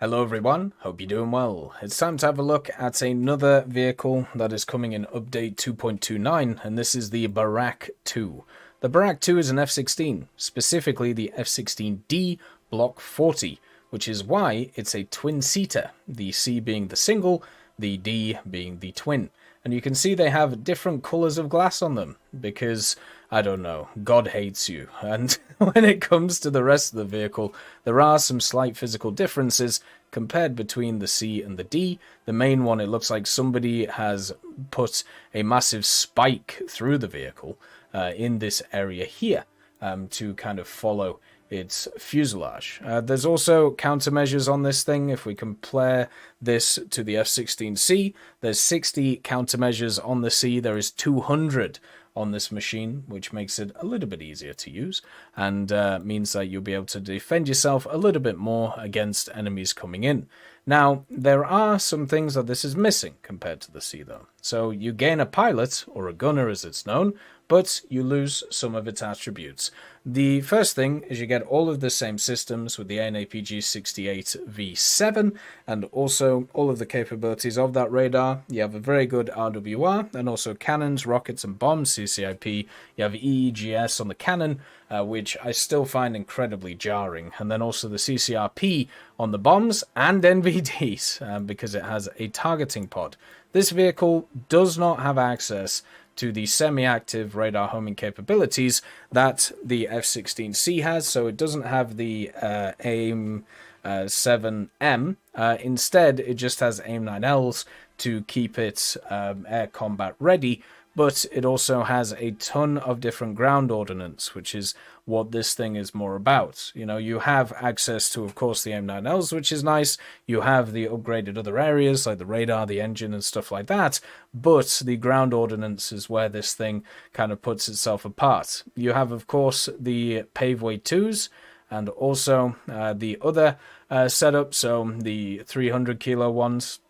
Hello everyone, hope you're doing well. It's time to have a look at another vehicle that is coming in update 2.29, and this is the Barak 2. The Barak 2 is an F-16, specifically the F-16D Block 40, which is why it's a twin-seater, the C being the single, the D being the twin. And you can see they have different colors of glass on them, because, I don't know, God hates you. And when it comes to the rest of the vehicle, there are some slight physical differences compared between the C and the D. The main one, it looks like somebody has put a massive spike through the vehicle in this area here to kind of follow its fuselage. There's also countermeasures on this thing. If we compare this to the F-16C, there's 60 countermeasures on the C. There is 200 on this machine, which makes it a little bit easier to use and means that you'll be able to defend yourself a little bit more against enemies coming in. Now, there are some things that this is missing compared to the C though. So you gain a pilot, or a gunner as it's known, but you lose some of its attributes. The first thing is you get all of the same systems with the AN/APG-68V7 and also all of the capabilities of that radar. You have a very good RWR and also cannons, rockets and bombs, CCIP. You have EEGS on the cannon, which I still find incredibly jarring. And then also the CCRP on the bombs and NVDs because it has a targeting pod. This vehicle does not have access to the semi-active radar homing capabilities that the F-16C has, so it doesn't have the AIM-7M. Instead, it just has AIM-9Ls to keep it air combat ready, but it also has a ton of different ground ordnance, which is what this thing is more about. You know, you have access to, of course, the AIM-9Ls, which is nice. You have the upgraded other areas, like the radar, the engine, and stuff like that. But the ground ordnance is where this thing kind of puts itself apart. You have, of course, the Paveway 2s, and also the other setup, so the 300 kilo ones.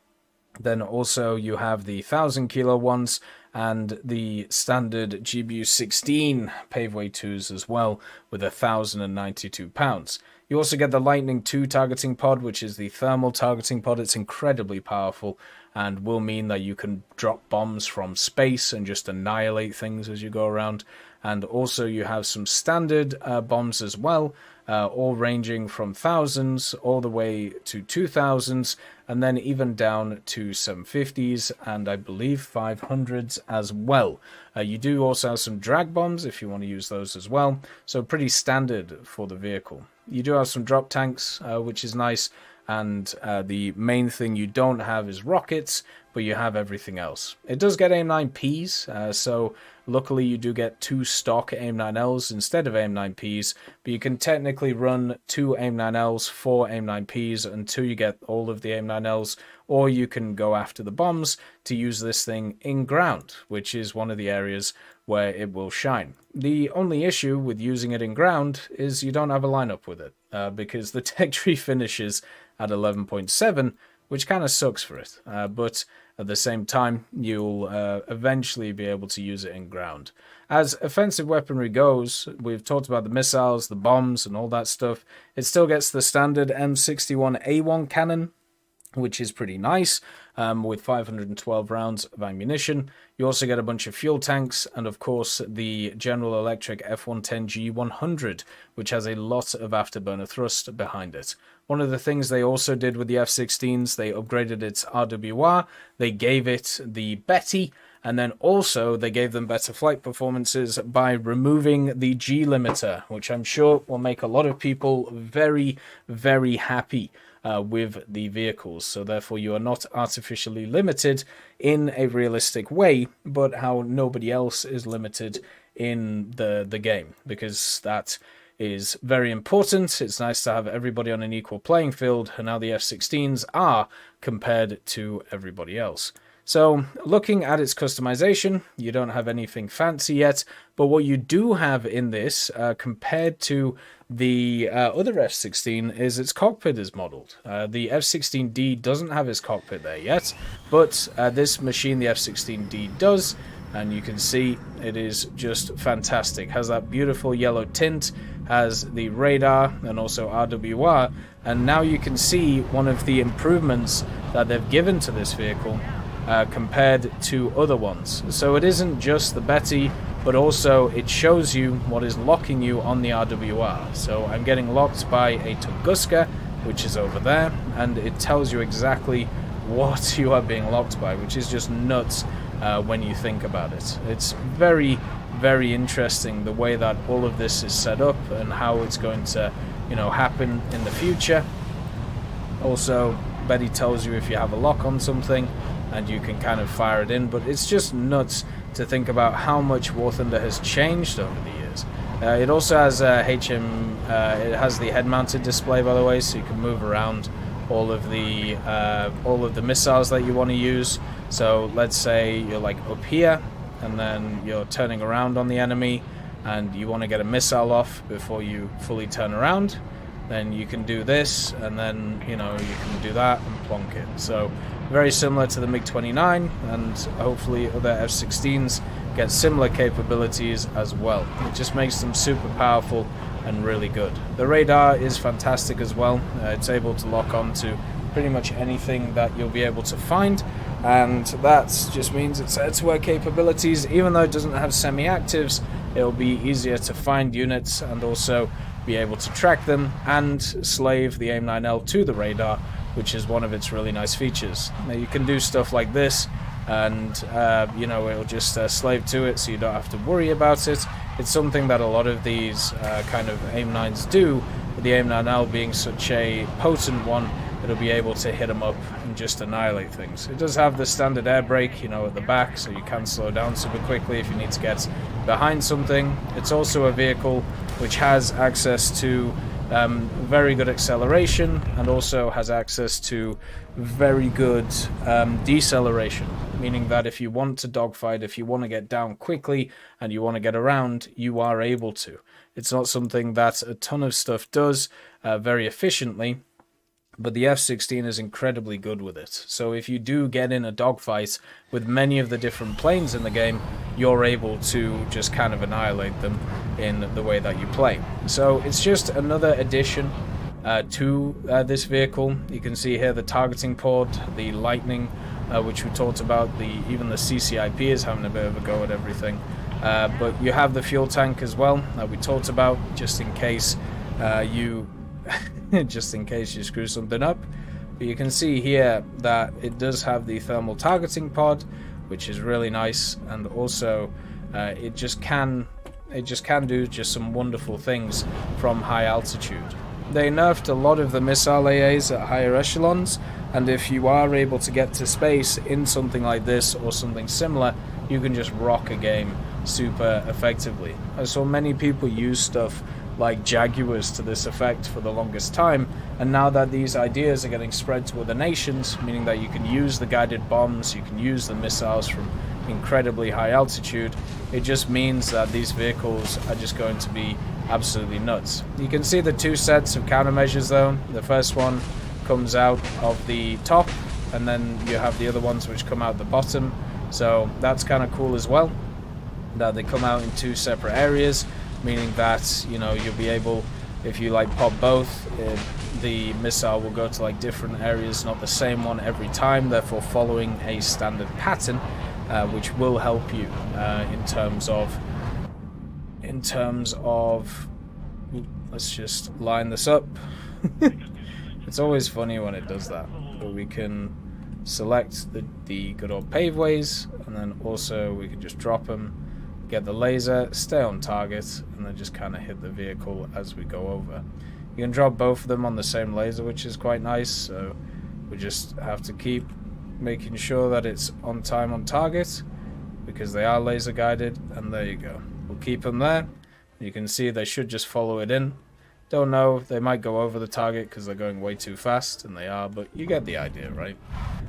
Then also you have the 1,000 kilo ones and the standard GBU-16 Paveway 2s as well with 1,092 pounds. You also get the Lightning II targeting pod, which is the thermal targeting pod. It's incredibly powerful and will mean that you can drop bombs from space and just annihilate things as you go around. And also you have some standard bombs as well, all ranging from thousands all the way to 2,000s, and then even down to 750s and I believe 500s as well. You do also have some drag bombs if you want to use those as well, so pretty standard for the vehicle. You do have some drop tanks, which is nice, and the main thing you don't have is rockets, but you have everything else. It does get AIM-9Ps, so luckily you do get 2 stock AIM-9Ls instead of AIM-9Ps, but you can technically run 2 AIM-9Ls, 4 AIM-9Ps until you get all of the AIM-9Ls, or you can go after the bombs to use this thing in ground, which is one of the areas where it will shine. The only issue with using it in ground is you don't have a lineup with it, because the tech tree finishes at 11.7, which kind of sucks for it, but at the same time, you'll eventually be able to use it in ground. As offensive weaponry goes, we've talked about the missiles, the bombs, and all that stuff. It still gets the standard M61A1 cannon, which is pretty nice, with 512 rounds of ammunition. You also get a bunch of fuel tanks, and of course the General Electric F-110G100, which has a lot of afterburner thrust behind it. One of the things they also did with the F-16s, they upgraded its RWR, they gave it the Betty, and then also they gave them better flight performances by removing the G limiter, which I'm sure will make a lot of people very, very happy with the vehicles. So therefore you are not artificially limited in a realistic way, but how nobody else is limited in the game, because that is very important. It's nice to have everybody on an equal playing field, and now the F-16s are compared to everybody else. So looking at its customization, you don't have anything fancy yet, but what you do have in this compared to the other F-16 is its cockpit is modeled. The F-16D doesn't have its cockpit there yet, but this machine, the F-16D, does, and you can see it is just fantastic. Has that beautiful yellow tint has the radar and also RWR, and now you can see one of the improvements that they've given to this vehicle compared to other ones. So it isn't just the Betty, but also it shows you what is locking you on the RWR. So I'm getting locked by a Tunguska, which is over there, and it tells you exactly what you are being locked by, which is just nuts when you think about it. It's very, very interesting the way that all of this is set up and how it's going to, you know, happen in the future. Also, Betty tells you if you have a lock on something, and you can kind of fire it in, but it's just nuts to think about how much War Thunder has changed over the years. It also has it has the head-mounted display, by the way, so you can move around all of the missiles that you want to use. So let's say you're like up here, and then you're turning around on the enemy, and you want to get a missile off before you fully turn around. Then you can do this, and then, you know, you can do that and plonk it. So very similar to the MiG-29, and hopefully other F-16s get similar capabilities as well. It just makes them super powerful and really good. The radar is fantastic as well. It's able to lock on to pretty much anything that you'll be able to find, and that just means it's air-to-air capabilities. Even though it doesn't have semi-actives, it'll be easier to find units and also be able to track them and slave the AIM-9L to the radar, which is one of its really nice features. Now you can do stuff like this, and you know, it'll just slave to it, so you don't have to worry about it. It's something that a lot of these kind of AIM-9s do, but the AIM-9L being such a potent one, it'll be able to hit them up and just annihilate things. It does have the standard air brake, you know, at the back, so you can slow down super quickly if you need to get behind something. It's also a vehicle which has access to very good acceleration, and also has access to very good deceleration, meaning that if you want to dogfight, if you want to get down quickly and you want to get around, you are able to. It's not something that a ton of stuff does very efficiently, but the F-16 is incredibly good with it. So if you do get in a dogfight with many of the different planes in the game, you're able to just kind of annihilate them in the way that you play. So it's just another addition to this vehicle. You can see here the targeting pod, the lightning, which we talked about. Even the CCIP is having a bit of a go at everything. But you have the fuel tank as well that we talked about, just in case you screw something up. But you can see here that it does have the thermal targeting pod, which is really nice, and also it just can do just some wonderful things from high altitude. They nerfed a lot of the missile AAs at higher echelons, and if you are able to get to space in something like this or something similar, you can just rock a game super effectively. I saw many people use stuff like Jaguars to this effect for the longest time, and now that these ideas are getting spread to other nations, meaning that you can use the guided bombs, you can use the missiles from incredibly high altitude, it just means that these vehicles are just going to be absolutely nuts. You can see the two sets of countermeasures though. The first one comes out of the top, and then you have the other ones which come out the bottom. So that's kind of cool as well, that they come out in two separate areas, meaning that, you know, you'll be able, if you like pop both, the missile will go to like different areas, not the same one every time, therefore following a standard pattern, which will help you in terms of let's just line this up. It's always funny when it does that, but we can select the good old paveways, and then also we can just drop them, get the laser, stay on target, and then just kind of hit the vehicle as we go over. You can drop both of them on the same laser, which is quite nice, so we just have to keep making sure that it's on time on target, because they are laser guided, and there you go. We'll keep them there. You can see they should just follow it in. Don't know, they might go over the target because they're going way too fast, and they are, but you get the idea, right?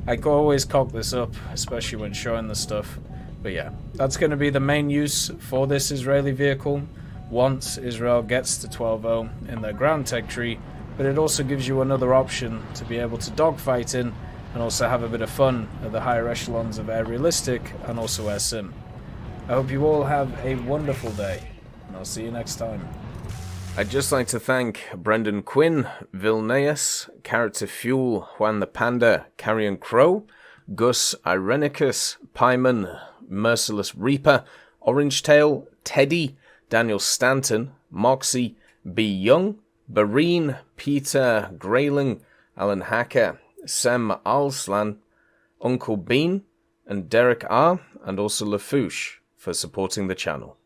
I can always cock this up, especially when showing the stuff. But yeah, that's going to be the main use for this Israeli vehicle once Israel gets to 12.0 in their ground tech tree, but it also gives you another option to be able to dogfight in and also have a bit of fun at the higher echelons of Air Realistic and also Air Sim. I hope you all have a wonderful day, and I'll see you next time. I'd just like to thank Brendan Quinn, Vilneus, Character Fuel, Juan the Panda, Carrion Crow, Gus Irenicus, Pyman, Merciless Reaper, Orangetail, Teddy, Daniel Stanton, Moxie, B. Young, Bareen, Peter Grayling, Alan Hacker, Sem Alslan, Uncle Bean, and Derek R., and also Lafouche for supporting the channel.